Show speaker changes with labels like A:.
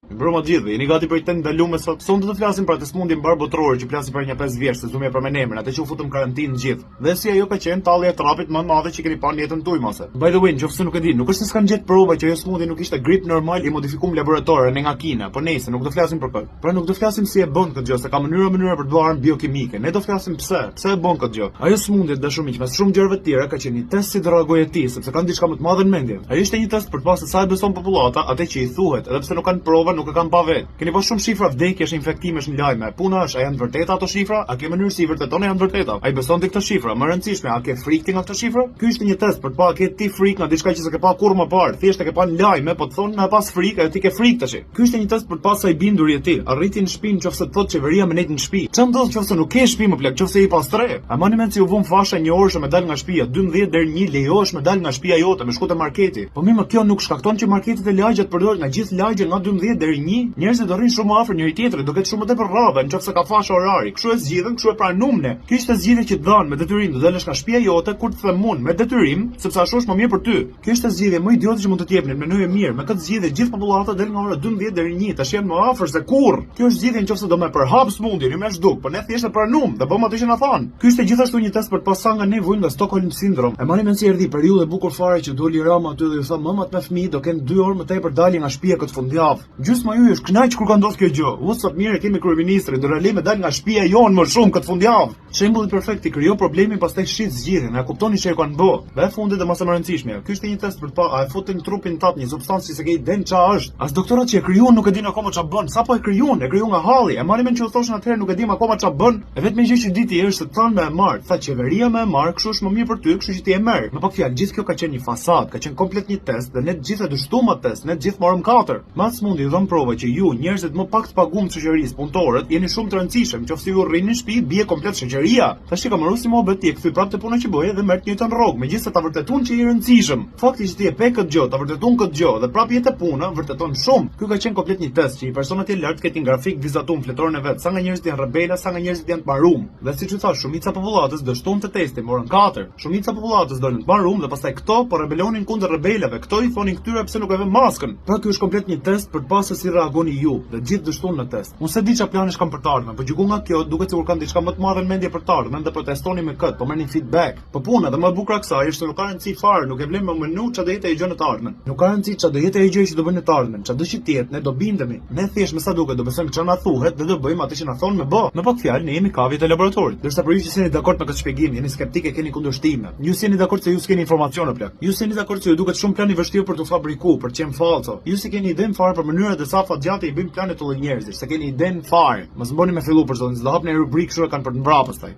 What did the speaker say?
A: Mbrëma gjithë, jeni gati për të ndaluar sot. Sonte do të flasim për atë smundje mbar botërore që plasin për një 5 vjeç, se zumja për menemrin, atë që u futëm karantinë gjithë. Dhe si ajo ka qenë tallja e trapit më e madhe që keni parë në jetën tuaj mose. By the way, nëse nuk e di, nuk është se s'kan gjetë prova që ajo smundje nuk ishte grip normal i modifikuar në laborator në nga Kina, po nejse, nuk do flasim për këtë. Pra nuk do flasim si e bën këtë gjë, se ka mënyra për të bërë biokimike. Ne do flasim pse e bën këtë gjë. Ajo smundje dashur miq, me shumë gjërave të tjera ka qenë një test si të reagojë ti, sepse kanë diçka më të madhe në mendje. Ai ishte një test për të pasur sa e beson popullata atë që i thuhet, edhe pse nuk kanë prova, nuk e kanë pa vetë. Keni pas shumë shifra vdekjesh, infektimesh në lajme. Puna është, a janë të vërteta ato shifra? A ke mënyrë si i vërteton janë të vërteta? Ai beson ti këto shifra? Më rëndësishme, a ke frikë nga këto shifra? Ky ishte një test për të pa ke ti frikë nga diçka që s'e ke pa kurrë më parë. Thjesht e ke pa në lajme, po të thonë na pas frikë, ajo ti ke frikë tash. Ky ishte një test për të pasur sa i bindur je ti. Arriti në shtëpi nëse thotë qeveria më nejt në shtëpi. Çfarë ndodh nëse nuk ke shtëpi më plak, nëse i pas 3? A mani mend si u vum fasha një orë me dal nga shtëpia, 12 deri 1 lejohesh me dal nga shtëpia jote me shku te marketi. Po mirë, kjo nuk shkakton që marketet e lagjet përdoren nga gjithë lagjet nga 12 deri 1. Njerëzit do rrinë shumë afër njëri tjetrit, do ketë shumë më tepër rradhë nëse ka fashë orari. Kështu e zgjidhen, kështu e pranum ne. Kjo ishte zgjidhje që dhan me detyrim të dalësh nga shtëpia jote kur të them unë me detyrim, sepse ashtu është më mirë për ty. Kjo ishte zgjidhje më idiote që mund të të jepnin, menoj e mirë. Me këtë zgjidhje gjithë popullata del nga ora 12 deri 1, tash janë më afër se kurrë. Kjo është zgjidhje nëse do më përhap smundjen, ju më zhduk, po ne thjesht e pranum dhe bëm atë që na thanë. Ky ishte gjithashtu një test për të pasur nga nevojë nga Stockholm syndrome. E mani mend si erdhi periudhë e bukur fare që doli Rama aty dhe ju tha mamat me fëmijë do kenë 2 orë më tepër dalje nga shtëpia këtë fundjavë. Gjysma juaj është kënaq kur ka ndodhur kjo gjë. U sot mirë kemi kryeministrin, do rale me dal nga shtëpia jon më shumë këtë fundjavë. Shembulli perfekt i krijon problemin pastaj shit zgjidhjen. A kuptoni çfarë kanë bë? Dhe e fundit dhe më së rëndësishme, ky ishte një test për të pa a e futin trupin tat një substancë që s'e ke iden ç'a është. As doktorat që e krijuan nuk e dinë akoma ç'a bën. Sapo e krijuan nga halli. E marrin mend që u thoshin atëherë nuk e dim akoma ç'a bën. E vetëm gjë që diti është se thanë me e marr, tha qeveria me e marr, kështu është më mirë për ty, kështu që ti e merr. Me pak fjalë, gjithë kjo ka qenë një fasad, ka qenë komplet një test dhe ne të gjithë e dështuam atë test, ne të gjithë morëm 4. Mas mundi dhëm prova që ju, njerëzit më pak të paguam të shoqërisë, punëtorët, jeni shumë të rëndësishëm, qoftë ju rrini në shtëpi, bie komplet shoqëria. Tash ka marrë si mohabet ti e kthy prapë te puna që bëje dhe merr të njëjtën rrogë, megjithëse ta vërtetun që i rëndësishëm. Fakti që ti e pe këtë gjë, ta vërtetun këtë gjë dhe prapë jetë puna, vërteton shumë. Ky ka qenë komplet një test që një person atje lart ketë një grafik vizatum fletorin e vet, sa nga njerëzit janë rebela, sa nga njerëzit janë të barum. Dhe siç u thash, shumica e popullatës dështuan të testin, morën 4. Shumica e popullatës dolën të barum dhe pastaj këto po rebelonin kundër rebelave. Këto i thonin këtyre pse nuk e vën maskën. Pra ky është komplet një test për të pasur si reagoni ju dhe gjithë dështuan në test. Unë se di çfarë planesh kanë për të ardhmen, por gjykon nga kjo duket sikur kanë diçka më të madhe në mendje për të ardhmen dhe protestoni me këtë, po merrni feedback. Po puna dhe më e bukur kësaj është se nuk ka rëndësi fare, nuk e vlen më menu ç'a do jetë ajo gjë në të ardhmen. Nuk ka rëndësi ç'a do jetë ajo gjë që do bëjnë në të ardhmen, ç'a do që të jetë, ne do bindemi. Ne thjesht me sa duket do besojmë ç'a na thuhet dhe do bëjmë atë që na thonë me bë. Me pak fjalë ne jemi kavjet e laboratorit. Ndërsa për ju që jeni dakord me këtë shpjegim, jeni skeptikë, keni kundërshtime. Ju jeni dakord se ju s'keni informacione plot. Ju jeni dakord se ju duket shumë plan i vështirë për të fabrikuar, për të qenë falso. Ju si keni idenë fare për mënyrat e sa fatgjate i bëjmë planet të njerëzish, se keni idenë fare. Mos mboni me fillu për zonë, do hapni rubrikë kështu e kanë për të mbrapa pastaj.